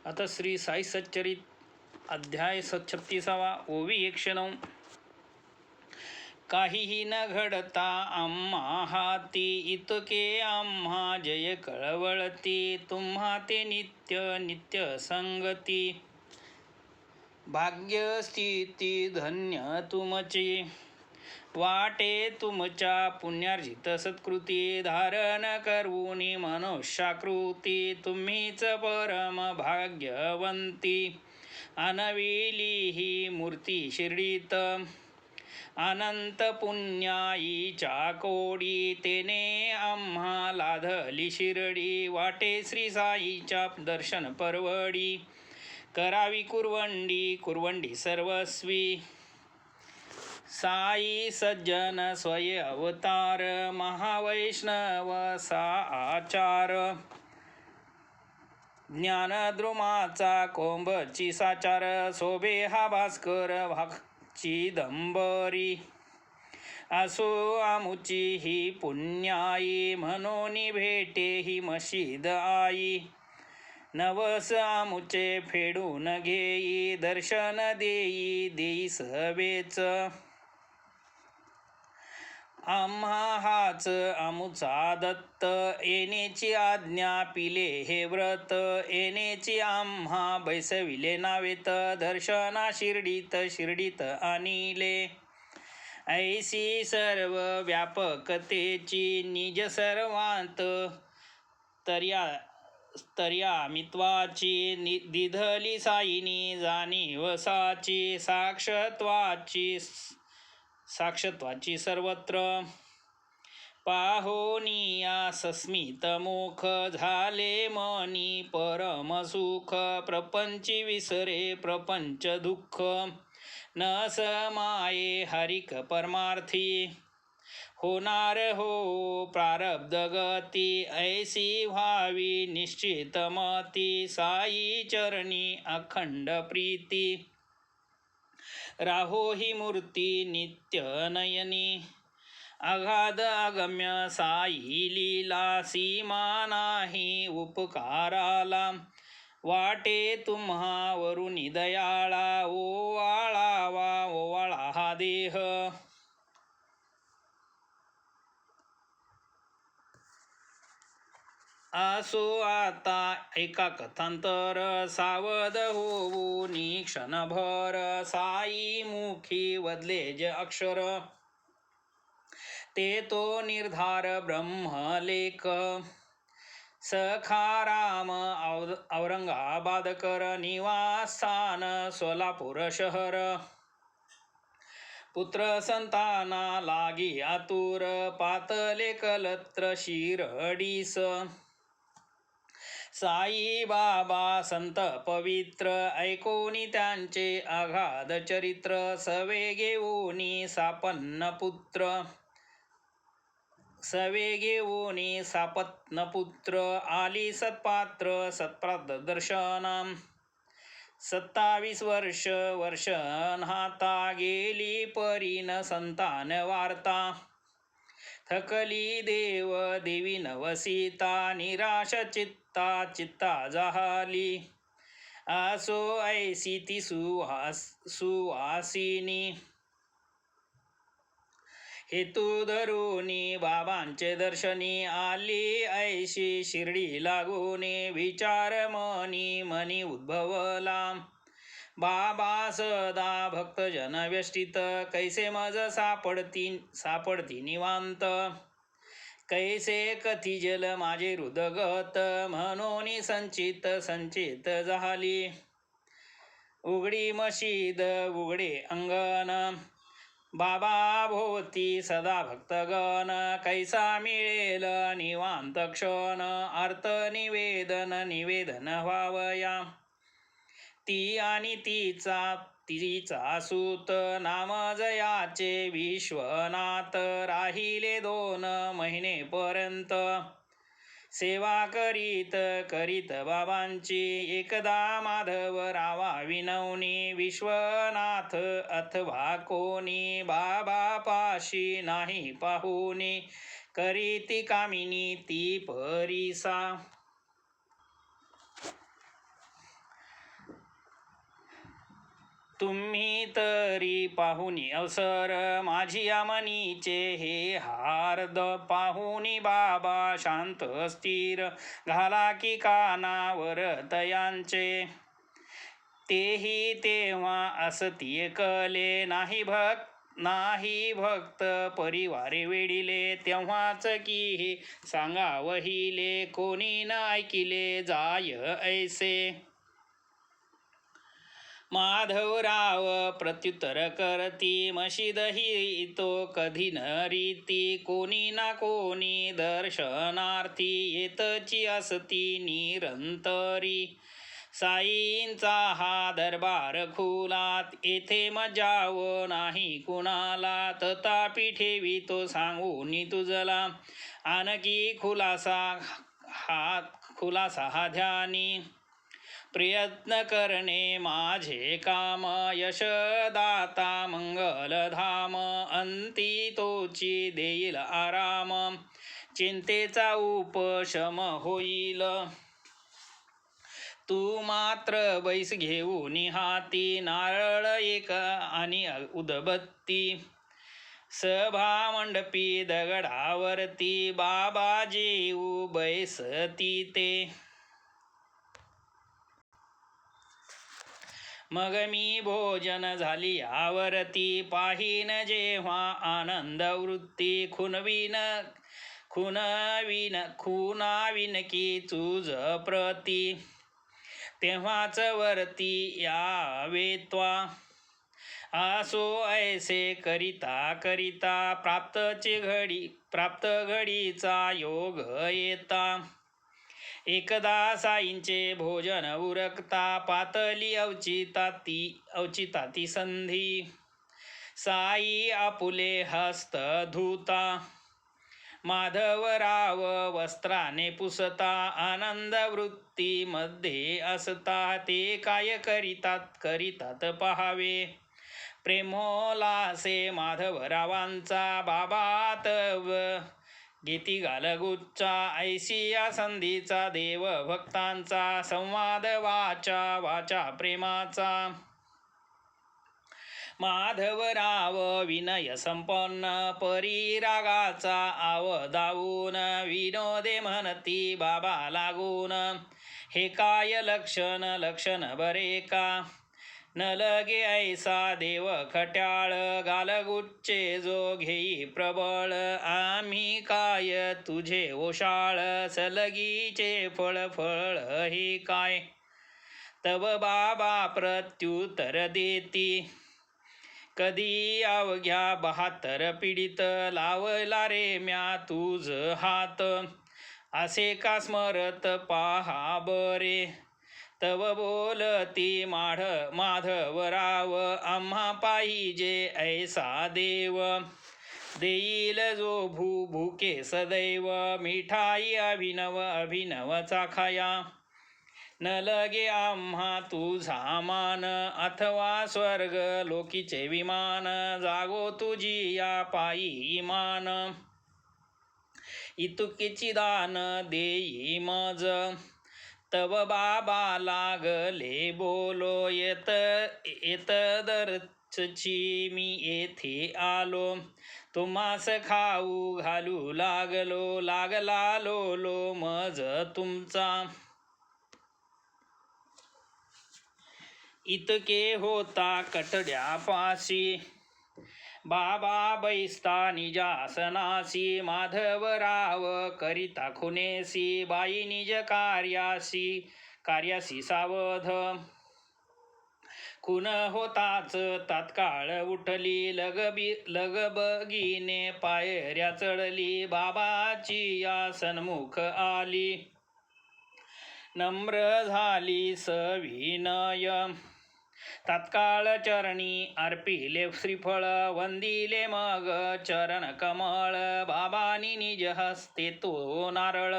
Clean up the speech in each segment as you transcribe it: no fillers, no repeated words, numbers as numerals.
आता श्री साई सच्चरित अध्याय 36 ओवी 109. काहीही न घडता आम्हा हाती, इतके आम्हा जय कळवळती. तुम्हा ते नित्य नित्य संगती, भाग्य स्थिती धन्य तुमची. वाटे तुमच्या पुण्यार्जित सत्कृती, धारण करून मनुष्याकृती. तुम्हीच परम भाग्यवंती, आणविली ही मूर्ती शिर्डीत. अनंत पुण्याईच्या कोडी, तेने आम्हा लाधली शिर्डी. वाटे श्री साईच्या दर्शन परवडी, करावी कुरवंडी कुरवंडी सर्वस्वी. साई सज्जन स्वय अवतार, महावैष्णव सा आचार. ज्ञानद्रुमाचा कोंबची साचार, शोभे हा भास्कर भागची दंबरी. असो आमुची ही पुण्याई, म्हणून भेटे ही मशीद आई. नवस आमुचे फेडून घेई, दर्शन देई देई सवेच. आम्हा हाच आमुचा दत्त, येण्याची आज्ञा पिले हे व्रत. येण्याची आम्हा बैसविले नावेत, दर्शना शिर्डीत शिर्डीत आणिले. ऐसी सर्व व्यापकतेची, निज सर्वांत तर्यामित्वाची. दिधली साईनी जाणीव साची, साक्षत्वाची सर्वत्र. पाहोनिया सस्मित मुख, झाले मनी परम सुख. प्रपंची विसरे प्रपंच दुःख, न समाये हरिक परमार्थी. होणार हो प्रारब्ध गती, ऐसी व्हावी निश्चित मती. साई चरणी अखंड प्रीती, राहो ही मूर्ती नित्य नयनी. अगाध अगम्य साई लीला, सीमा नाही उपकाराला. वाटे तुम्हा वरुणी दयाळा, ओवाळावा ओवाळा हा देह. असो आता एका कथांतर, सावध होऊ क्षणभर. साई मुखी वदले जे अक्षर, ते तो निर्धार ब्रह्मलेख. सखाराम औरंगाबादकर, निवासस्थान सोलापूर शहर. पुत्र संताना लागी आतुर, पातले कलत्र शिरडीस. साई बाबा संत पवित्र, ऐकोनी त्यांचे अगाध चरित्र. सवे घेऊनी सापन्न पुत्र, आली सत्पात्र सत्पात्र दर्शना. 27 वर्ष नाता, गेली परीन संतान वार्ता. थकली देव देवी नवसीता, निराश चित्ता झाली. असो ऐसी ती सुवासिनी, हेतू धरुनी बाबांचे दर्शनी. आली ऐशी शिर्डी लागूने, विचार मनी उद्भवला. बाबा सदा भक्तजन व्यष्टित, कैसे मज सापडती निवांत. कैसे कथिजल माझे हृदगत, म्हणून संचित झाली. उघडी मशीद उघडे अंगण, बाबा भोवती सदा भक्तगण. कैसा मिळेल निवांत क्षण, अर्थ निवेदन व्हावया. ती आणि तिचा सूत, नाम जयाचे विश्वनाथ. राहिले 2 महिनेपर्यंत, सेवा करीत बाबांची. एकदा माधव रावा विनवणी, विश्वनाथ अथवा कोणी. बाबा पाशी नाही पाहुनी, करीती कामिनी ती परीसा. तुम्ही तरी पाहुनी अवसर माझी मनीचे हे हार्द पाहुनी बाबा शांत स्थिर घाला की कानावर तयांचे तेही तेव्हा असती कले नाही भक्त परिवारे वेडिले तेव्हाच की हे सांगावहिले कोणी न ऐकिले जाय ऐसे माधवराव प्रत्युत्तर करती मशिदही तो कधी न रीती कोणी ना कोणी दर्शनार्थी येतची असती निरंतरी साईंचा हा दरबार खुलात येथे मजाव नाही कुणाला तथापि ठेवी तो सांगून तुझला आणखी खुलासा हा ध्यानी प्रयत्न करणे माझे काम यशदाता मंगलधाम अंती तोची देईल आराम चिंतेचा उपशम होईल तू मात्र बैस घेऊन हाती नारळ एक आणि उदबत्ती सभा मंडपी दगडावरती बाबा जेऊ बैसती ते मग मी भोजन झाली यावरती पाहीन जेव्हा आनंद वृत्ती खुनाविन की तुझ प्रती तेव्हाच वरती यावे त्वा आसो ऐसे करिता प्राप्त घडीचा योग येता एकदा साईंचे भोजन उरकता पातली अवचिताती संधी साई आपुले हस्त धुता माधवराव वस्त्राने पुसता आनंद वृत्ती मध्ये असता ते काय करीतात पहावे प्रेमोलासे माधवरावांचा बाबातव गीती गालगुच्चा ऐसिया संधीचा देव भक्तांचा संवाद वाचा प्रेमाचा माधवराव विनय संपन्न परिरागाचा आवदावून विनोदे म्हणती बाबा लागून हे काय लक्षण बरे का न लगे ऐसा देव खट्याळ गालगुच्चे जो घेई प्रबळ आम्ही काय तुझे ओशाळ सलगीचे फळ हे काय तव बाबा प्रत्युत्तर देती कधी अवघ्या 72 पीडित लावला रे म्या तुझ हात असे का स्मरत पहा बरे तव बोलती माधवराव आम्हा पाहिजे ऐसा देव देईल जो भूके सदैव मिठाई अभिनवचा खाया न लगे आम्हा तुझा मान अथवा स्वर्ग लोकीचे विमान जागो तुझी या पायी इमान इतुकीची दान देई मज तव बाबा लागले बोलो येतदरची मी येथे आलो तुम्हास खाऊ घालू लागला लोलो मज तुमचा इतके होता कठड्यापाशी बाबा बैसता निजासनासी माधवराव करिता खुनेसी बाई निज कार्यासी सावध खुन होताच तात्काळ उठली लगबगीने पायऱ्या चढली बाबाची या सन्मुख आली नम्र झाली सविनय तात्काळ चरणी अर्पिले श्रीफळ वंदिले मग चरण कमळ बाबानी निज हस्ते तो नारळ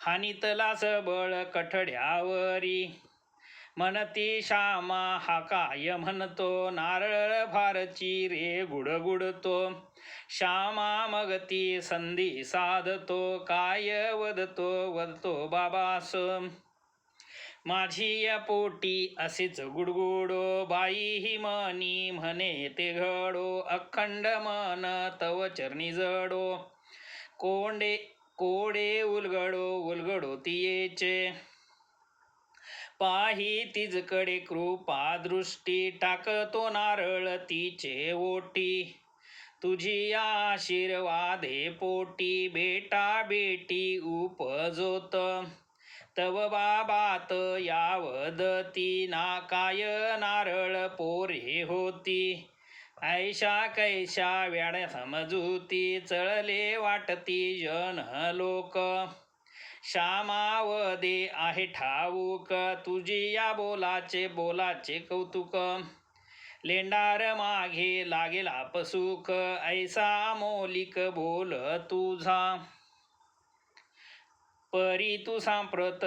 हानितला सबळ कठड्यावरी म्हणती श्यामा हा काय म्हणतो नारळ फारची रे गुडगुडतो श्यामा मग ती संधी साधतो काय वदतो बाबास माझी या पोटी असेच गुडगुडो, बाई ही मनी म्हणे ते घडो, अखंड मन तव चरणी जडो, कोंडे कोडे उलगडो उलगडो तियेचे, पाही तिजकडे कृपा दृष्टी, टाकतो नारळ तिचे ओटी, तुझी आशीर्वादे पोटी, बेटा बेटी उपजोत, तव बाबात यावदती, नाकाय नारळ पोरे होती, ऐशा कैशा व्याड समजूती, चळले वाटती जन लोक, श्यामावदे आहे ठाऊक, तुझी या बोलाचे कौतुक, लेंडार मागे लागेल आपसुक, ऐसा मौलिक बोल तुझा, परी तू सांप्रत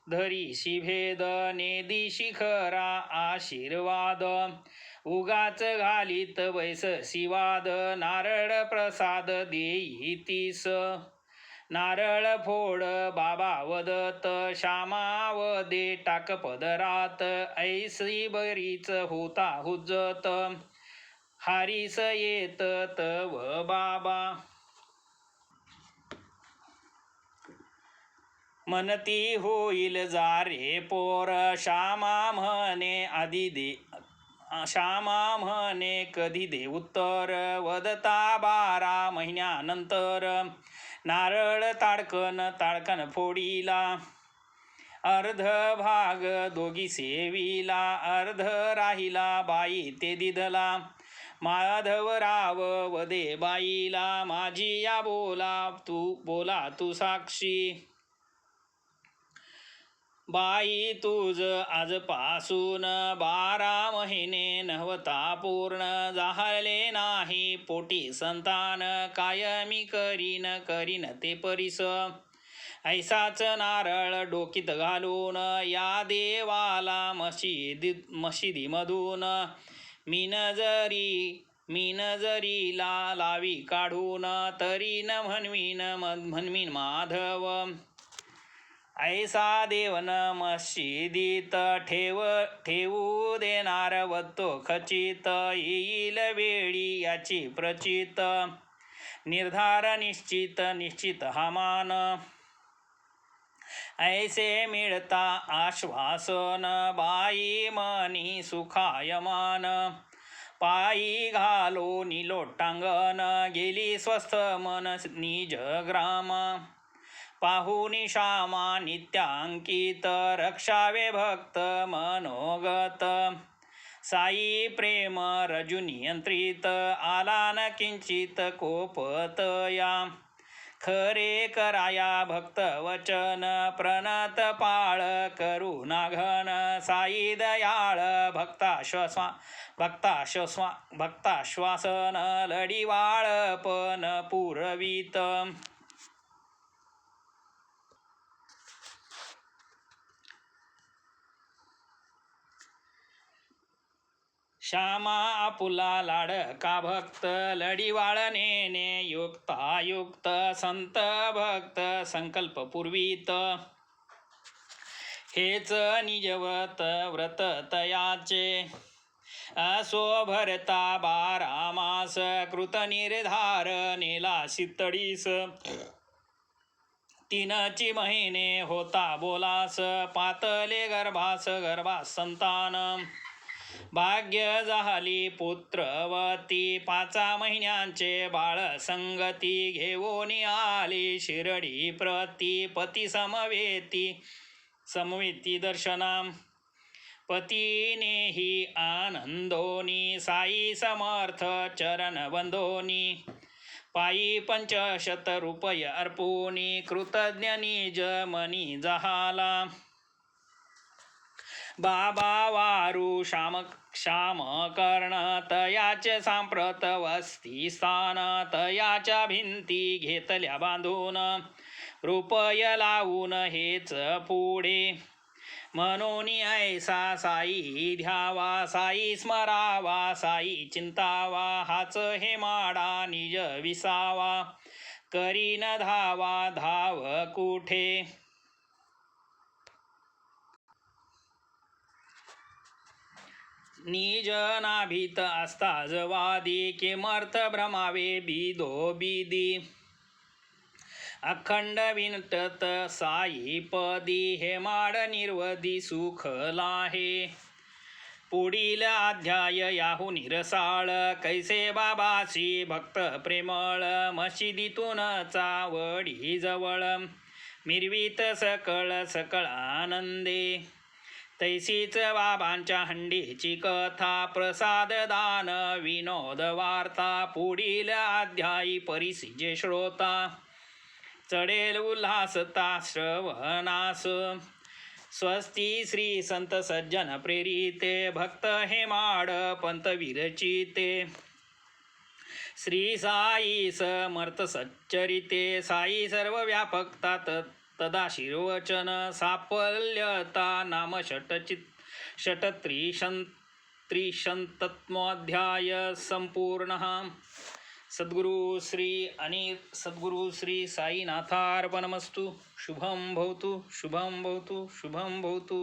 धरीशी भेद, नेदिशी खरा आशीर्वाद, उगाच घालीत वैससी वाद, नारळ प्रसाद देई तीस, नारळ फोड बाबा वदत, श्यामावदे टाक पदरात, ऐसी बरीच होता हुज्जत, हारीस येत तव बाबा, म्हणती होईल जारे पोर, श्यामा म्हणे कधी दे उत्तर, वदता 12 महिन्यानंतर, नारळ ताडकन फोडीला, अर्ध भाग दोघी सेवीला, अर्ध राहिला बाई ते दिधला, माधवराव वदे बाईला, माझी या बोला तू साक्षी, बाई तुझ आजपासून 12 महिने नव्हता पूर्ण, झाले नाही पोटी संतान, कायमी करीन ते परिस, ऐसाच नारळ डोकीत घालून, या देवाला मशिदीमधून, मीन जरीला लावी काढून, तरी न म्हणवीन माधव, ऐसा देवन मशिदीत ठेवू देणार वत्तो खचित, येईल वेळी याची प्रचित, निर्धार निश्चित हा मान, ऐसे मिळता आश्वासन, बाई मनी सुखायमान, पायी घालो लोटांगण, गेली स्वस्थ मन निज ग्राम, पाहुनी श्यामा नित्यांकित, रक्षावे भक्त मनोगत, साई प्रेम रजू नियंत्रित, आला न किंचित कोपतया, खरे कराया भक्त वचन, प्रणत पाळ करुणाघन, साई दयाळ भक्ताश्वासन, लढीवाळपण पुरवित, श्यामा आपुला लाडका भक्त, लढीवाळनेने युक्तायुक्त, संत भक्त संकल्प पुरवित, हेच निजवत व्रत तयाचे, असो भरता 12 मास, कृत निर्धार नेला शितडीस, 3 महिने होता बोलास, पातले गर्भास संतान, भाग्य झाली पुत्रवती, 5 महिन्यांचे बाळ संगती, घेऊन आली शिरडी प्रती, पती समवेती दर्शना, पतीनेही आनंदोनी, साई समर्थ चरण बंधोनी, पायी 500 रुपये अर्पोनी, कृतज्ञ निज मनी जहाला, बाबा वारू श्याम कर्ण, तयाचे सांप्रत वस्ती स्थान, तयाच्या भिंती घेतल्या बांधून, रुपय लावून हेच पुढे, म्हणून ऐसा साई ध्यावा, साई स्मरावा, साई चिंतावा, हाच हे माडा निज विसावा, करीन धाव कुठे, निजनाभित अस्ताजवादी किमर्थ भ्रमावे बिदो बिदी अखंड विनटत साई पदी हेमाड निर्वदी सुख लाहे पुढील अध्याय याहू निरसाळ कैसे बाबाशी भक्त प्रेमळ मशिदीतून चावडी जवळ मिरवीत सकळ सकळ आनंदे तैसीच बाबांच्या हंडीची कथा प्रसाद दान विनोद वार्ता पुढील अध्यायी परिसिजे श्रोता चढेल उल्हासता श्रवणास स्वस्ती श्री संत सज्जन प्रेरिते भक्त हेमाड पंत विरचिते श्री साई समर्थ सच्चरिते साई सर्व व्यापकता तदाशीर्वचन साफल्यता नाम त्रिशतत्मोध्याय संपूर्ण सद्गुरु श्री साईनाथार्पणमस्तु शुभं भवतु शुभं भवतु शुभं भवतु।